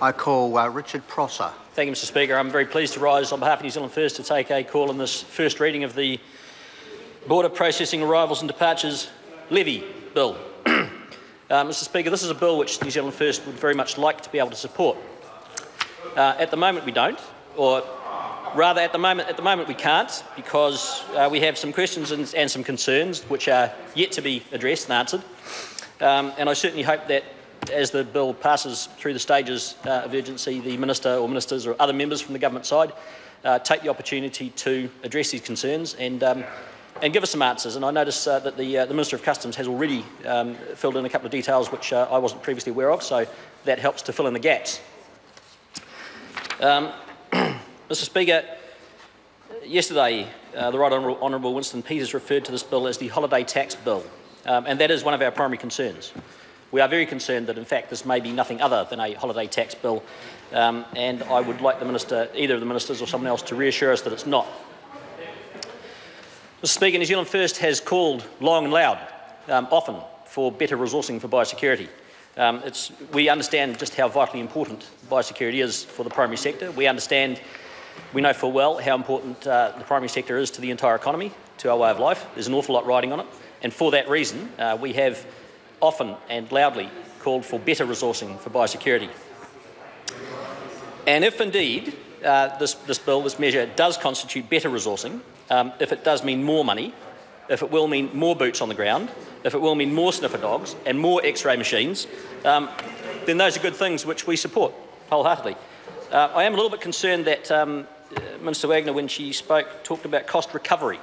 I call Richard Prosser. Thank you, Mr Speaker. I'm very pleased to rise on behalf of New Zealand First to take a call on this first reading of the Border Processing Arrivals and Departures Levy Bill. Mr Speaker, this is a bill which New Zealand First would very much like to be able to support. At the moment we don't, or rather at the moment we can't, because we have some questions and some concerns which are yet to be addressed and answered. And I certainly hope that as the bill passes through the stages of urgency, the Minister or Ministers or other members from the government side take the opportunity to address these concerns and give us some answers. And I notice that the Minister of Customs has already filled in a couple of details which I wasn't previously aware of, so that helps to fill in the gaps. Mr Speaker, yesterday the Right Honourable Winston Peters referred to this bill as the holiday tax bill, and that is one of our primary concerns. We are very concerned that, in fact, this may be nothing other than a holiday tax bill, and I would like the Minister, either of the Ministers or someone else, to reassure us that it's not. Mr Speaker, New Zealand First has called long and loud, often, for better resourcing for biosecurity. We understand just how vitally important biosecurity is for the primary sector. We know full well how important the primary sector is to the entire economy, to our way of life. There's an awful lot riding on it, and for that reason, we have often and loudly called for better resourcing for biosecurity. And if indeed this measure does constitute better resourcing, if it does mean more money, if it will mean more boots on the ground, if it will mean more sniffer dogs and more X-ray machines, then those are good things which we support wholeheartedly. I am a little bit concerned that Minister Wagner, when she spoke, talked about cost recovery.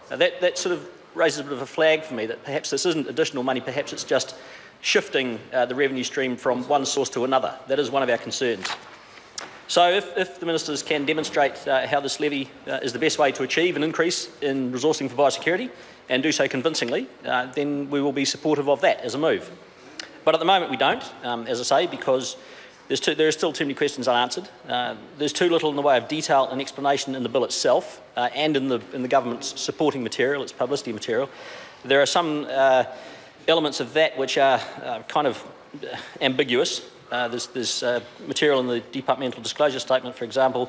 That sort of raises a bit of a flag for me that perhaps this isn't additional money, perhaps it's just shifting the revenue stream from one source to another. That is one of our concerns. So if the Ministers can demonstrate how this levy is the best way to achieve an increase in resourcing for biosecurity, and do so convincingly, then we will be supportive of that as a move. But at the moment we don't, as I say, because there are still too many questions unanswered. There's too little in the way of detail and explanation in the bill itself, and in the government's supporting material, its publicity material. There are some elements of that which are kind of ambiguous. There's material in the departmental disclosure statement, for example,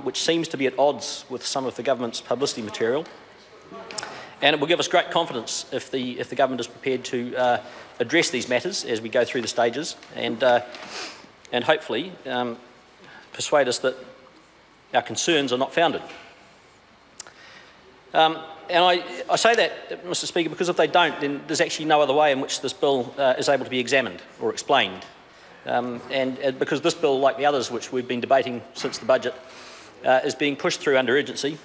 which seems to be at odds with some of the government's publicity material. And it will give us great confidence if the government is prepared to address these matters as we go through the stages, and hopefully persuade us that our concerns are not founded. And I say that, Mr Speaker, because if they don't, then there's actually no other way in which this bill is able to be examined or explained. And because this bill, like the others which we've been debating since the budget, is being pushed through under urgency,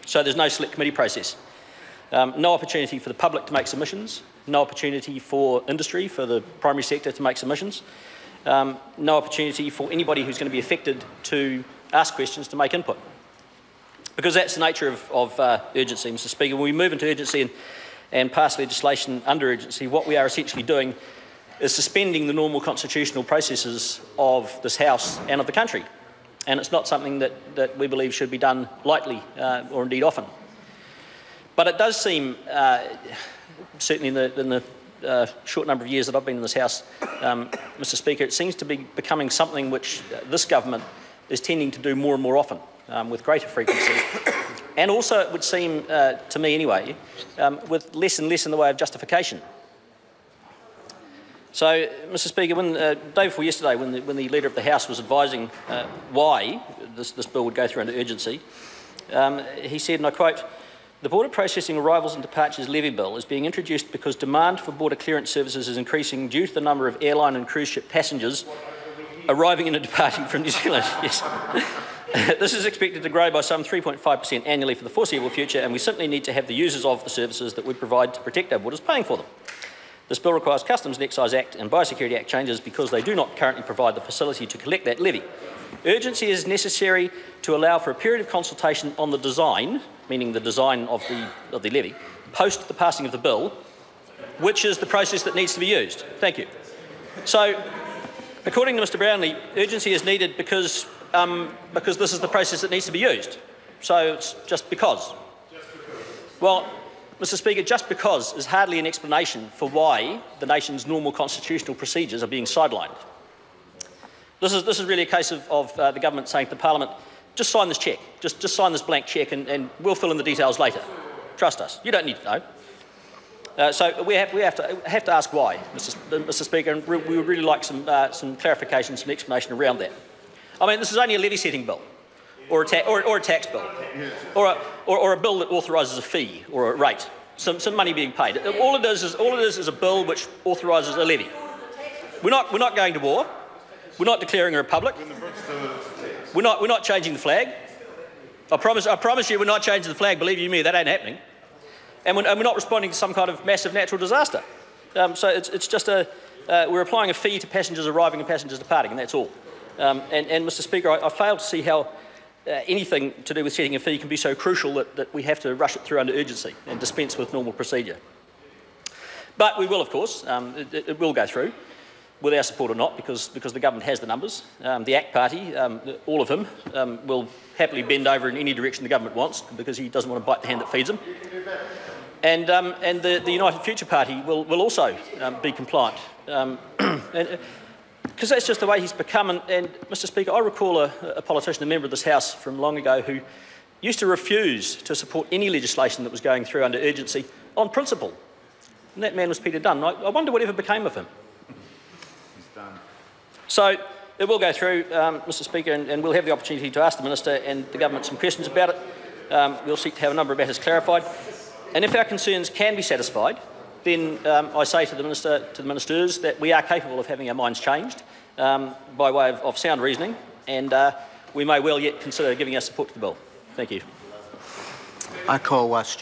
so there's no select committee process. No opportunity for the public to make submissions, no opportunity for industry, for the primary sector to make submissions, no opportunity for anybody who's going to be affected to ask questions, to make input. Because that's the nature of urgency, Mr Speaker. When we move into urgency and pass legislation under urgency, what we are essentially doing is suspending the normal constitutional processes of this House and of the country. And it's not something that we believe should be done lightly or indeed often. But it does seem, certainly in the short number of years that I've been in this House, Mr Speaker, it seems to be becoming something which this government is tending to do more and more often, with greater frequency. And also it would seem, to me anyway, with less and less in the way of justification. So, Mr Speaker, the day before yesterday, when the Leader of the House was advising why this bill would go through under urgency, he said, and I quote, "The Border Processing Arrivals and Departures Levy Bill is being introduced because demand for border clearance services is increasing due to the number of airline and cruise ship passengers arriving and departing from New Zealand." Yes. "This is expected to grow by some 3.5% annually for the foreseeable future, and we simply need to have the users of the services that we provide to protect our borders paying for them. This bill requires Customs and Excise Act and Biosecurity Act changes because they do not currently provide the facility to collect that levy. Urgency is necessary to allow for a period of consultation on the design," meaning the design of the levy, "post the passing of the bill, which is the process that needs to be used." Thank you. So, according to Mr Brownlee, urgency is needed because this is the process that needs to be used. So it's just because. Well, Mr Speaker, just because is hardly an explanation for why the nation's normal constitutional procedures are being sidelined. This is really a case of the government saying to Parliament, just sign this cheque, just sign this blank cheque, and we'll fill in the details later. Trust us. You don't need to know. So we have to ask why, Mr. Speaker, and we would really like some clarification, some explanation around that. I mean, this is only a levy setting bill, or a tax bill, or a bill that authorises a fee or a rate, some money being paid. All it is a bill which authorises a levy. We're not going to war. We're not declaring a republic. We're not changing the flag. I promise you, we're not changing the flag. Believe you me, that ain't happening. And we're not responding to some kind of massive natural disaster. So it's just we're applying a fee to passengers arriving and passengers departing, and that's all. And Mr. Speaker, I fail to see how anything to do with setting a fee can be so crucial that we have to rush it through under urgency and dispense with normal procedure. But we will, of course. It will go through, with our support or not, because the government has the numbers. The ACT Party, all of him, will happily bend over in any direction the government wants, because he doesn't want to bite the hand that feeds him. And the United Future Party will also be compliant, because that's just the way he's become. And Mr. Speaker, I recall a politician, a member of this House from long ago, who used to refuse to support any legislation that was going through under urgency on principle. And that man was Peter Dunn. I wonder whatever became of him. So it will go through, Mr. Speaker, and we'll have the opportunity to ask the Minister and the Government some questions about it. We'll seek to have a number of matters clarified. And if our concerns can be satisfied, then I say to the Ministers that we are capable of having our minds changed by way of sound reasoning, and we may well yet consider giving our support to the bill. Thank you. I call